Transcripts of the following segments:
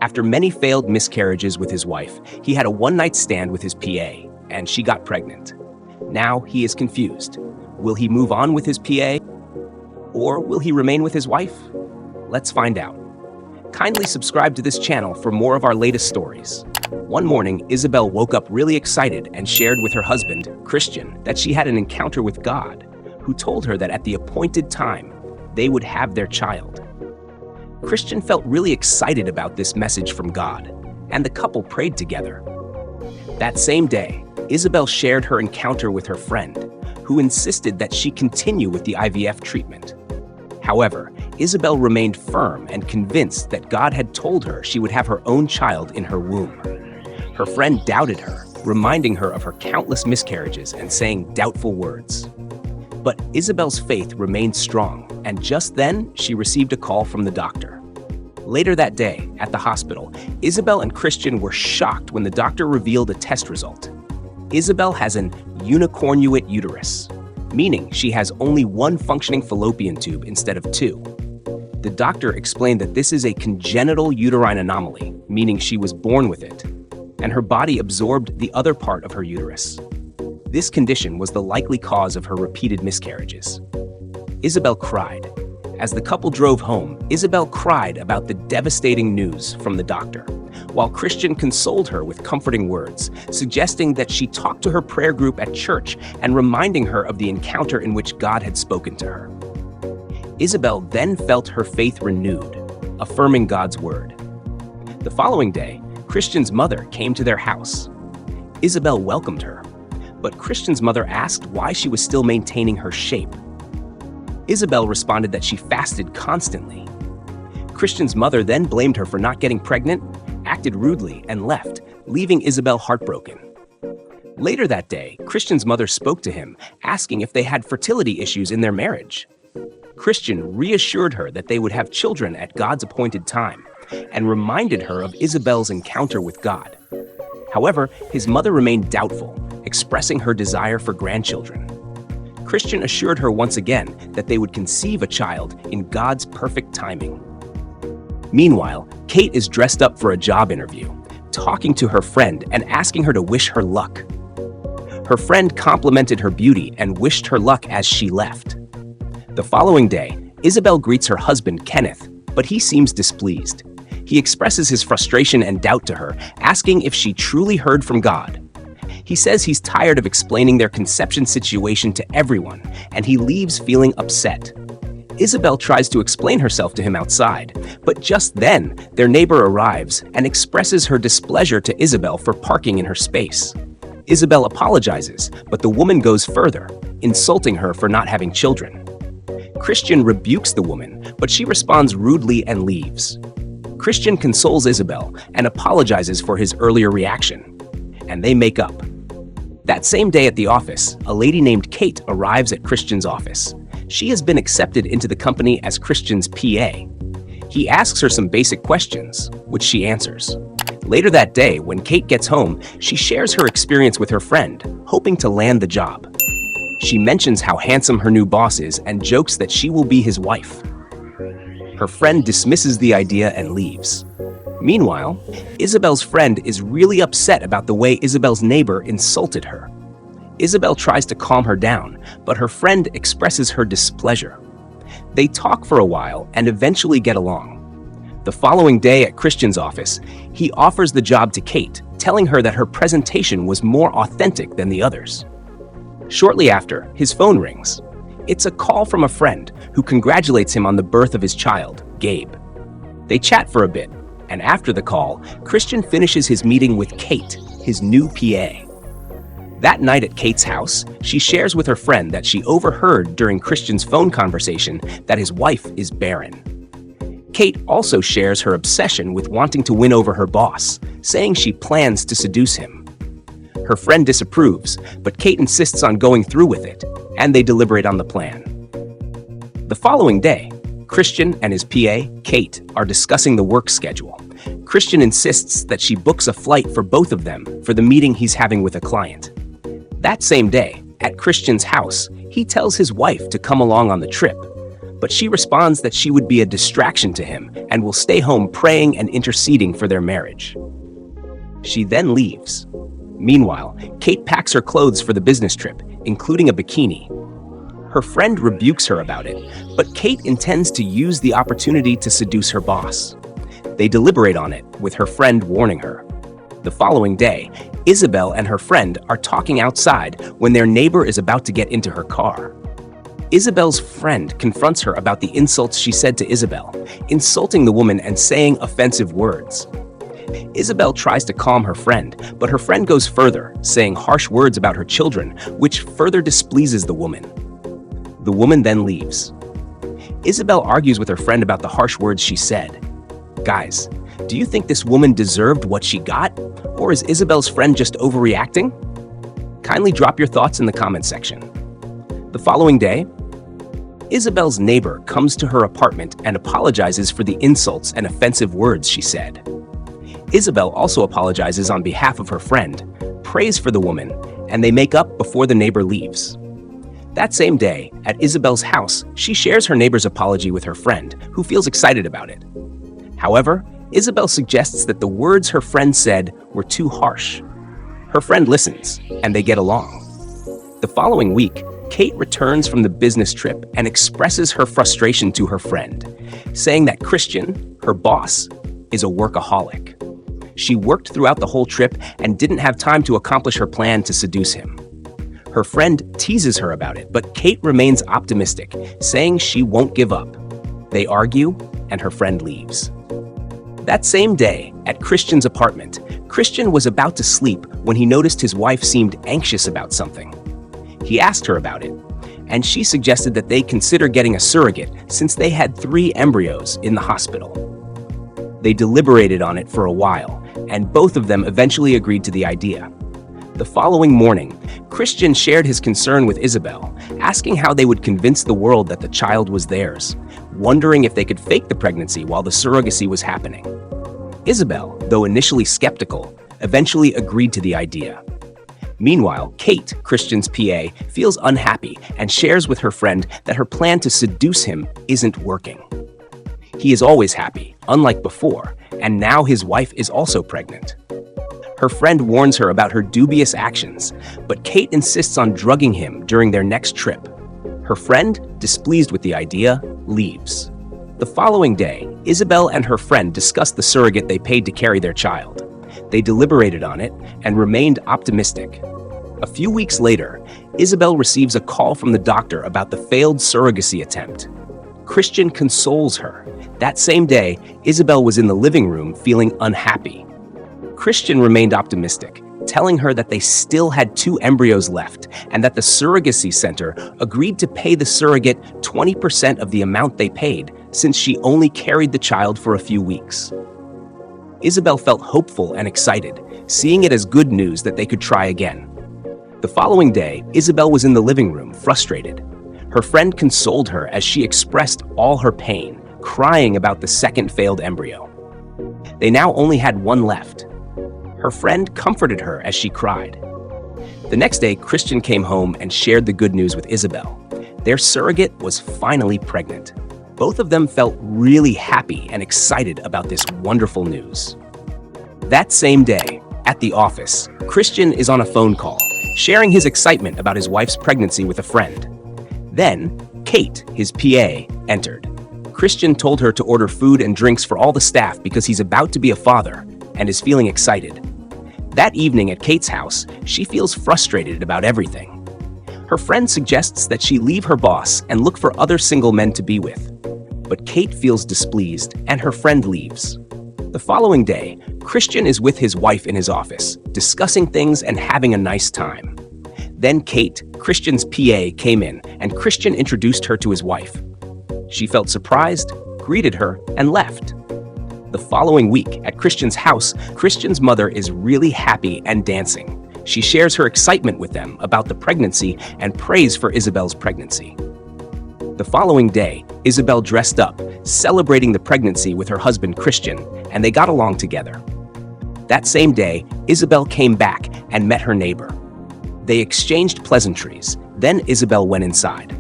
After many failed miscarriages with his wife, he had a one-night stand with his PA, and she got pregnant. Now he is confused. Will he move on with his PA? Or will he remain with his wife? Let's find out. Kindly subscribe to this channel for more of our latest stories. One morning, Isabel woke up really excited and shared with her husband, Christian, that she had an encounter with God, who told her that at the appointed time, they would have their child. Christian felt really excited about this message from God, and the couple prayed together. That same day, Isabel shared her encounter with her friend, who insisted that she continue with the IVF treatment. However, Isabel remained firm and convinced that God had told her she would have her own child in her womb. Her friend doubted her, reminding her of her countless miscarriages and saying doubtful words. But Isabel's faith remained strong, and just then she received a call from the doctor. Later that day, at the hospital, Isabel and Christian were shocked when the doctor revealed a test result. Isabel has an unicornuate uterus, meaning she has only one functioning fallopian tube instead of two. The doctor explained that this is a congenital uterine anomaly, meaning she was born with it, and her body absorbed the other part of her uterus. This condition was the likely cause of her repeated miscarriages. Isabel cried. As the couple drove home, Isabel cried about the devastating news from the doctor, while Christian consoled her with comforting words, suggesting that she talk to her prayer group at church and reminding her of the encounter in which God had spoken to her. Isabel then felt her faith renewed, affirming God's word. The following day, Christian's mother came to their house. Isabel welcomed her, but Christian's mother asked why she was still maintaining her shape. Isabel responded that she fasted constantly. Christian's mother then blamed her for not getting pregnant, acted rudely, and left, leaving Isabel heartbroken. Later that day, Christian's mother spoke to him, asking if they had fertility issues in their marriage. Christian reassured her that they would have children at God's appointed time, and reminded her of Isabel's encounter with God. However, his mother remained doubtful, expressing her desire for grandchildren. Christian assured her once again that they would conceive a child in God's perfect timing. Meanwhile, Kate is dressed up for a job interview, talking to her friend and asking her to wish her luck. Her friend complimented her beauty and wished her luck as she left. The following day, Isabel greets her husband, Kenneth, but he seems displeased. He expresses his frustration and doubt to her, asking if she truly heard from God. He says he's tired of explaining their conception situation to everyone, and he leaves feeling upset. Isabel tries to explain herself to him outside, but just then, their neighbor arrives and expresses her displeasure to Isabel for parking in her space. Isabel apologizes, but the woman goes further, insulting her for not having children. Christian rebukes the woman, but she responds rudely and leaves. Christian consoles Isabel and apologizes for his earlier reaction, and they make up. That same day at the office, a lady named Kate arrives at Christian's office. She has been accepted into the company as Christian's PA. He asks her some basic questions, which she answers. Later that day, when Kate gets home, she shares her experience with her friend, hoping to land the job. She mentions how handsome her new boss is and jokes that she will be his wife. Her friend dismisses the idea and leaves. Meanwhile, Isabel's friend is really upset about the way Isabel's neighbor insulted her. Isabel tries to calm her down, but her friend expresses her displeasure. They talk for a while and eventually get along. The following day at Christian's office, he offers the job to Kate, telling her that her presentation was more authentic than the others. Shortly after, his phone rings. It's a call from a friend who congratulates him on the birth of his child, Gabe. They chat for a bit, and after the call, Christian finishes his meeting with Kate, his new PA. That night at Kate's house, she shares with her friend that she overheard during Christian's phone conversation that his wife is barren. Kate also shares her obsession with wanting to win over her boss, saying she plans to seduce him. Her friend disapproves, but Kate insists on going through with it, and they deliberate on the plan. The following day, Christian and his PA, Kate, are discussing the work schedule. Christian insists that she books a flight for both of them for the meeting he's having with a client. That same day, at Christian's house, he tells his wife to come along on the trip, but she responds that she would be a distraction to him and will stay home praying and interceding for their marriage. She then leaves. Meanwhile, Kate packs her clothes for the business trip, including a bikini. Her friend rebukes her about it, but Kate intends to use the opportunity to seduce her boss. They deliberate on it, with her friend warning her. The following day, Isabel and her friend are talking outside when their neighbor is about to get into her car. Isabel's friend confronts her about the insults she said to Isabel, insulting the woman and saying offensive words. Isabel tries to calm her friend, but her friend goes further, saying harsh words about her children, which further displeases the woman. The woman then leaves. Isabel argues with her friend about the harsh words she said. Guys, do you think this woman deserved what she got? Or is Isabel's friend just overreacting? Kindly drop your thoughts in the comment section. The following day, Isabel's neighbor comes to her apartment and apologizes for the insults and offensive words she said. Isabel also apologizes on behalf of her friend, prays for the woman, and they make up before the neighbor leaves. That same day, at Isabel's house, she shares her neighbor's apology with her friend, who feels excited about it. However, Isabel suggests that the words her friend said were too harsh. Her friend listens, and they get along. The following week, Kate returns from the business trip and expresses her frustration to her friend, saying that Christian, her boss, is a workaholic. She worked throughout the whole trip and didn't have time to accomplish her plan to seduce him. Her friend teases her about it, but Kate remains optimistic, saying she won't give up. They argue, and her friend leaves. That same day, at Christian's apartment, Christian was about to sleep when he noticed his wife seemed anxious about something. He asked her about it, and she suggested that they consider getting a surrogate since they had 3 embryos in the hospital. They deliberated on it for a while, and both of them eventually agreed to the idea. The following morning, Christian shared his concern with Isabel, asking how they would convince the world that the child was theirs, wondering if they could fake the pregnancy while the surrogacy was happening. Isabel, though initially skeptical, eventually agreed to the idea. Meanwhile, Kate, Christian's PA, feels unhappy and shares with her friend that her plan to seduce him isn't working. He is always happy, unlike before, and now his wife is also pregnant. Her friend warns her about her dubious actions, but Kate insists on drugging him during their next trip. Her friend, displeased with the idea, leaves. The following day, Isabel and her friend discussed the surrogate they paid to carry their child. They deliberated on it and remained optimistic. A few weeks later, Isabel receives a call from the doctor about the failed surrogacy attempt. Christian consoles her. That same day, Isabel was in the living room feeling unhappy. Christian remained optimistic, telling her that they still had 2 embryos left and that the surrogacy center agreed to pay the surrogate 20% of the amount they paid since she only carried the child for a few weeks. Isabel felt hopeful and excited, seeing it as good news that they could try again. The following day, Isabel was in the living room, frustrated. Her friend consoled her as she expressed all her pain, crying about the second failed embryo. They now only had 1 left. Her friend comforted her as she cried. The next day, Christian came home and shared the good news with Isabel. Their surrogate was finally pregnant. Both of them felt really happy and excited about this wonderful news. That same day, at the office, Christian is on a phone call, sharing his excitement about his wife's pregnancy with a friend. Then, Kate, his PA, entered. Christian told her to order food and drinks for all the staff because he's about to be a father and is feeling excited. That evening at Kate's house, she feels frustrated about everything. Her friend suggests that she leave her boss and look for other single men to be with. But Kate feels displeased and her friend leaves. The following day, Christian is with his wife in his office, discussing things and having a nice time. Then Kate, Christian's PA, came in and Christian introduced her to his wife. She felt surprised, greeted her, and left. The following week, at Christian's house, Christian's mother is really happy and dancing. She shares her excitement with them about the pregnancy and prays for Isabel's pregnancy. The following day, Isabel dressed up, celebrating the pregnancy with her husband Christian, and they got along together. That same day, Isabel came back and met her neighbor. They exchanged pleasantries, then Isabel went inside.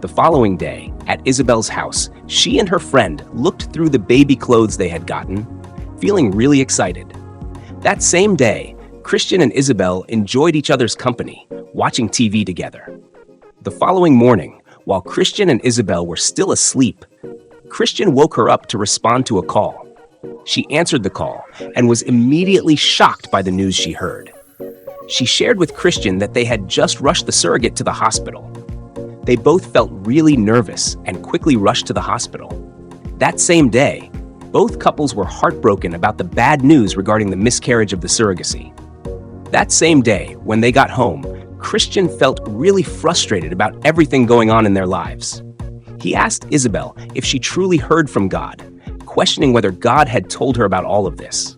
The following day, at Isabel's house, she and her friend looked through the baby clothes they had gotten, feeling really excited. That same day, Christian and Isabel enjoyed each other's company, watching TV together. The following morning, while Christian and Isabel were still asleep, Christian woke her up to respond to a call. She answered the call and was immediately shocked by the news she heard. She shared with Christian that they had just rushed the surrogate to the hospital. They both felt really nervous and quickly rushed to the hospital. That same day, both couples were heartbroken about the bad news regarding the miscarriage of the surrogacy. That same day, when they got home, Christian felt really frustrated about everything going on in their lives. He asked Isabel if she truly heard from God, questioning whether God had told her about all of this.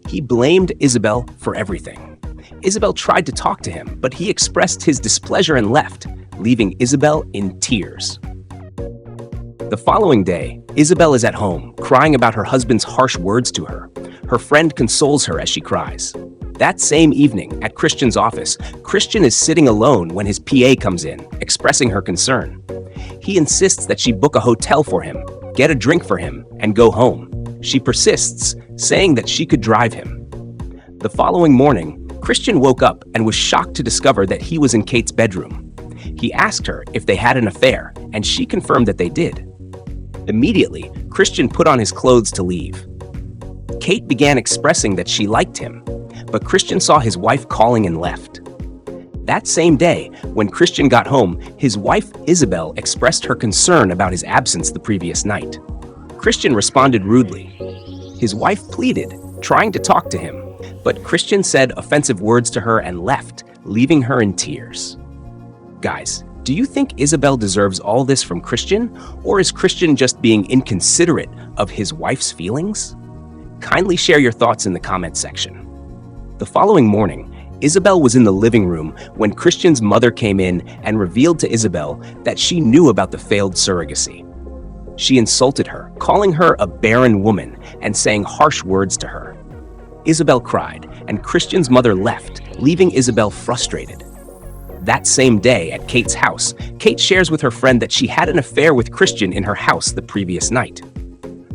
He blamed Isabel for everything. Isabel tried to talk to him, but he expressed his displeasure and left, leaving Isabel in tears. The following day, Isabel is at home, crying about her husband's harsh words to her. Her friend consoles her as she cries. That same evening, at Christian's office, Christian is sitting alone when his PA comes in, expressing her concern. He insists that she book a hotel for him, get a drink for him, and go home. She persists, saying that she could drive him. The following morning, Christian woke up and was shocked to discover that he was in Kate's bedroom. He asked her if they had an affair, and she confirmed that they did. Immediately, Christian put on his clothes to leave. Kate began expressing that she liked him, but Christian saw his wife calling and left. That same day, when Christian got home, his wife Isabel expressed her concern about his absence the previous night. Christian responded rudely. His wife pleaded, trying to talk to him, but Christian said offensive words to her and left, leaving her in tears. Guys, do you think Isabel deserves all this from Christian, or is Christian just being inconsiderate of his wife's feelings? Kindly share your thoughts in the comment section. The following morning, Isabel was in the living room when Christian's mother came in and revealed to Isabel that she knew about the failed surrogacy. She insulted her, calling her a barren woman and saying harsh words to her. Isabel cried, and Christian's mother left, leaving Isabel frustrated. That same day at Kate's house, Kate shares with her friend that she had an affair with Christian in her house the previous night.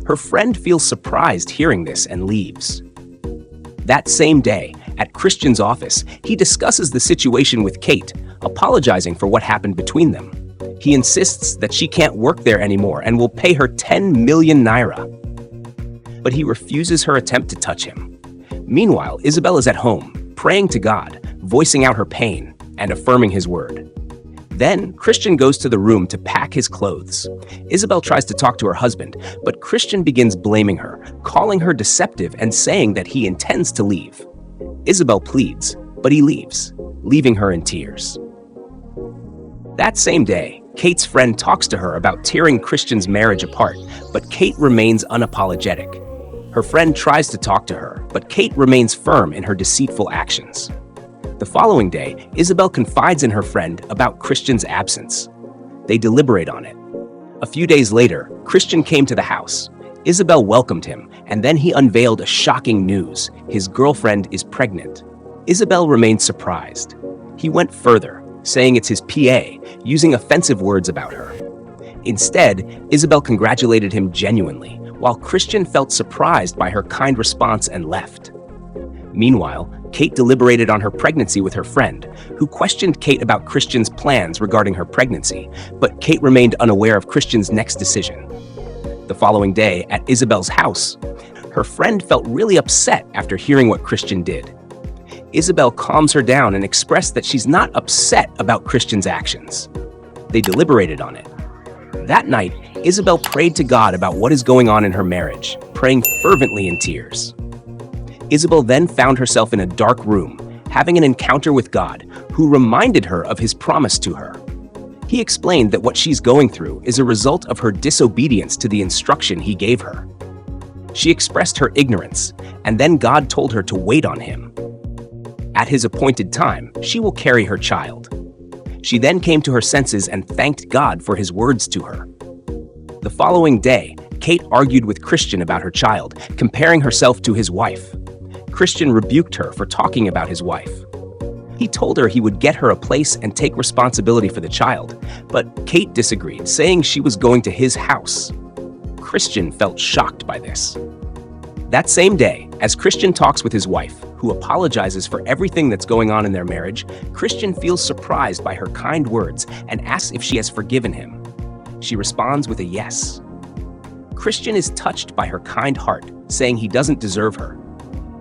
Her friend feels surprised hearing this and leaves. That same day, at Christian's office, he discusses the situation with Kate, apologizing for what happened between them. He insists that she can't work there anymore and will pay her 10 million naira. But he refuses her attempt to touch him. Meanwhile, Isabel is at home, praying to God, voicing out her pain, and affirming his word. Then, Christian goes to the room to pack his clothes. Isabel tries to talk to her husband, but Christian begins blaming her, calling her deceptive and saying that he intends to leave. Isabel pleads, but he leaves, leaving her in tears. That same day, Kate's friend talks to her about tearing Christian's marriage apart, but Kate remains unapologetic. Her friend tries to talk to her, but Kate remains firm in her deceitful actions. The following day, Isabel confides in her friend about Christian's absence. They deliberate on it. A few days later, Christian came to the house. Isabel welcomed him, and then he unveiled a shocking news. His girlfriend is pregnant. Isabel remained surprised. He went further, saying it's his PA, using offensive words about her. Instead, Isabel congratulated him genuinely, while Christian felt surprised by her kind response and left. Meanwhile, Kate deliberated on her pregnancy with her friend, who questioned Kate about Christian's plans regarding her pregnancy, but Kate remained unaware of Christian's next decision. The following day, at Isabel's house, her friend felt really upset after hearing what Christian did. Isabel calms her down and expressed that she's not upset about Christian's actions. They deliberated on it. That night, Isabel prayed to God about what is going on in her marriage, praying fervently in tears. Isabel then found herself in a dark room, having an encounter with God, who reminded her of his promise to her. He explained that what she's going through is a result of her disobedience to the instruction he gave her. She expressed her ignorance, and then God told her to wait on him. At his appointed time, she will carry her child. She then came to her senses and thanked God for his words to her. The following day, Kate argued with Christian about her child, comparing herself to his wife. Christian rebuked her for talking about his wife. He told her he would get her a place and take responsibility for the child, but Kate disagreed, saying she was going to his house. Christian felt shocked by this. That same day, as Christian talks with his wife, who apologizes for everything that's going on in their marriage, Christian feels surprised by her kind words and asks if she has forgiven him. She responds with a yes. Christian is touched by her kind heart, saying he doesn't deserve her.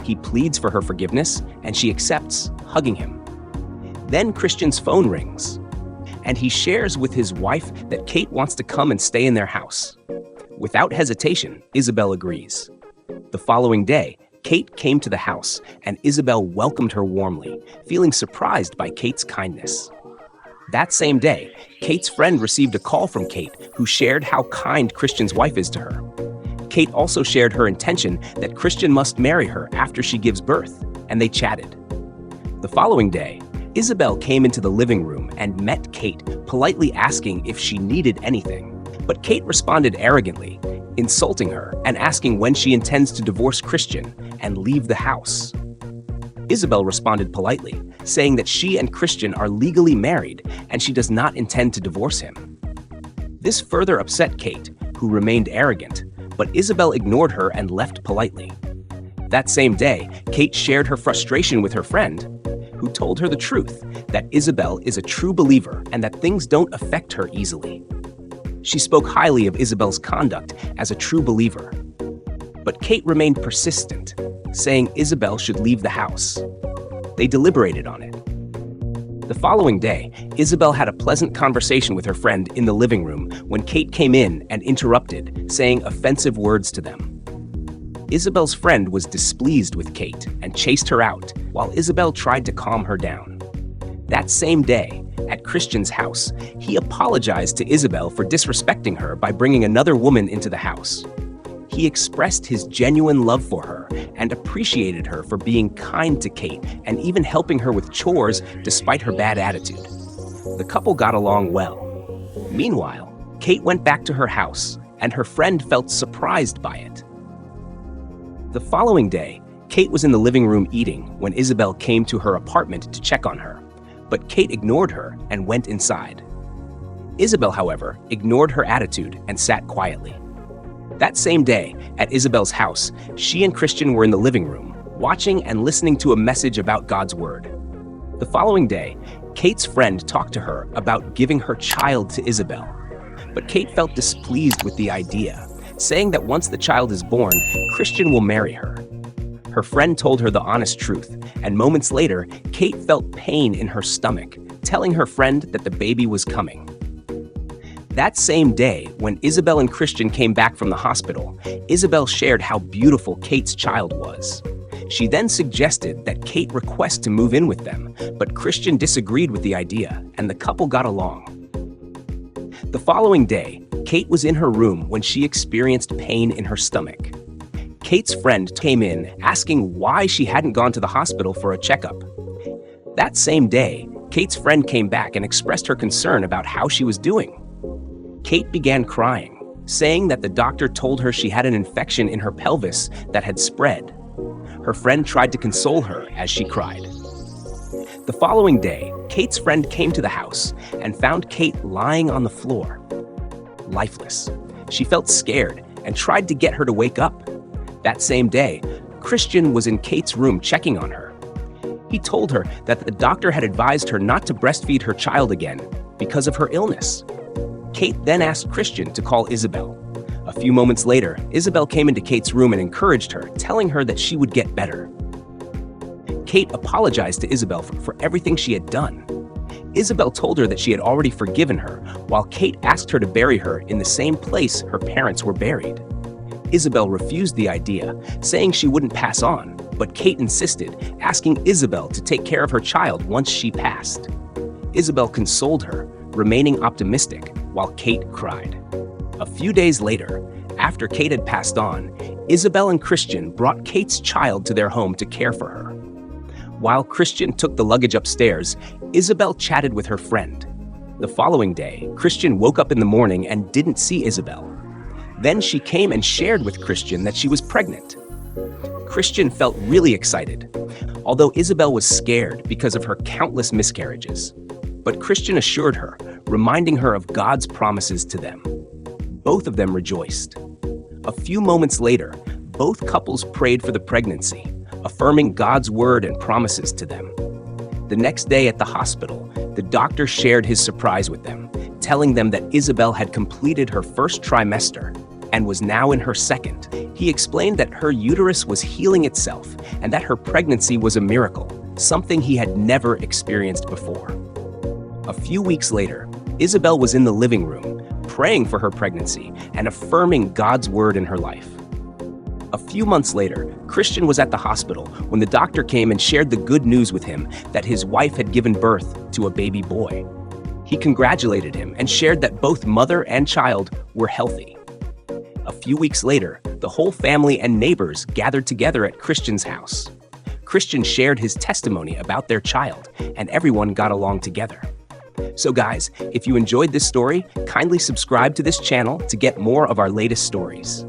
He pleads for her forgiveness, and she accepts, hugging him. Then Christian's phone rings, and he shares with his wife that Kate wants to come and stay in their house. Without hesitation, Isabel agrees. The following day, Kate came to the house, and Isabel welcomed her warmly, feeling surprised by Kate's kindness. That same day, Kate's friend received a call from Kate, who shared how kind Christian's wife is to her. Kate also shared her intention that Christian must marry her after she gives birth, and they chatted. The following day, Isabel came into the living room and met Kate, politely asking if she needed anything. But Kate responded arrogantly, insulting her and asking when she intends to divorce Christian and leave the house. Isabel responded politely, saying that she and Christian are legally married and she does not intend to divorce him. This further upset Kate, who remained arrogant, but Isabel ignored her and left politely. That same day, Kate shared her frustration with her friend, who told her the truth, that Isabel is a true believer and that things don't affect her easily. She spoke highly of Isabel's conduct as a true believer. But Kate remained persistent, saying Isabel should leave the house. They deliberated on it. The following day, Isabel had a pleasant conversation with her friend in the living room when Kate came in and interrupted, saying offensive words to them. Isabel's friend was displeased with Kate and chased her out, while Isabel tried to calm her down. That same day, at Christian's house, he apologized to Isabel for disrespecting her by bringing another woman into the house. He expressed his genuine love for her and appreciated her for being kind to Kate and even helping her with chores despite her bad attitude. The couple got along well. Meanwhile, Kate went back to her house, and her friend felt surprised by it. The following day, Kate was in the living room eating when Isabel came to her apartment to check on her, but Kate ignored her and went inside. Isabel, however, ignored her attitude and sat quietly. That same day, at Isabel's house, she and Christian were in the living room, watching and listening to a message about God's Word. The following day, Kate's friend talked to her about giving her child to Isabel, but Kate felt displeased with the idea, saying that once the child is born, Christian will marry her. Her friend told her the honest truth, and moments later, Kate felt pain in her stomach, telling her friend that the baby was coming. That same day, when Isabel and Christian came back from the hospital, Isabel shared how beautiful Kate's child was. She then suggested that Kate request to move in with them, but Christian disagreed with the idea, and the couple got along. The following day, Kate was in her room when she experienced pain in her stomach. Kate's friend came in asking why she hadn't gone to the hospital for a checkup. That same day, Kate's friend came back and expressed her concern about how she was doing. Kate began crying, saying that the doctor told her she had an infection in her pelvis that had spread. Her friend tried to console her as she cried. The following day, Kate's friend came to the house and found Kate lying on the floor, lifeless. She felt scared and tried to get her to wake up. That same day, Christian was in Kate's room checking on her. He told her that the doctor had advised her not to breastfeed her child again because of her illness. Kate then asked Christian to call Isabel. A few moments later, Isabel came into Kate's room and encouraged her, telling her that she would get better. Kate apologized to Isabel for everything she had done. Isabel told her that she had already forgiven her, while Kate asked her to bury her in the same place her parents were buried. Isabel refused the idea, saying she wouldn't pass on, but Kate insisted, asking Isabel to take care of her child once she passed. Isabel consoled her, remaining optimistic, while Kate cried. A few days later, after Kate had passed on, Isabel and Christian brought Kate's child to their home to care for her. While Christian took the luggage upstairs, Isabel chatted with her friend. The following day, Christian woke up in the morning and didn't see Isabel. Then she came and shared with Christian that she was pregnant. Christian felt really excited. although Isabel was scared because of her countless miscarriages. But Christian assured her, reminding her of God's promises to them. Both of them rejoiced. A few moments later, both couples prayed for the pregnancy, affirming God's word and promises to them. The next day at the hospital, the doctor shared his surprise with them, telling them that Isabel had completed her first trimester and was now in her second. He explained that her uterus was healing itself and that her pregnancy was a miracle, something he had never experienced before. A few weeks later, Isabel was in the living room, praying for her pregnancy and affirming God's word in her life. A few months later, Christian was at the hospital when the doctor came and shared the good news with him that his wife had given birth to a baby boy. He congratulated him and shared that both mother and child were healthy. A few weeks later, the whole family and neighbors gathered together at Christian's house. Christian shared his testimony about their child, and everyone got along together. So guys, if you enjoyed this story, kindly subscribe to this channel to get more of our latest stories.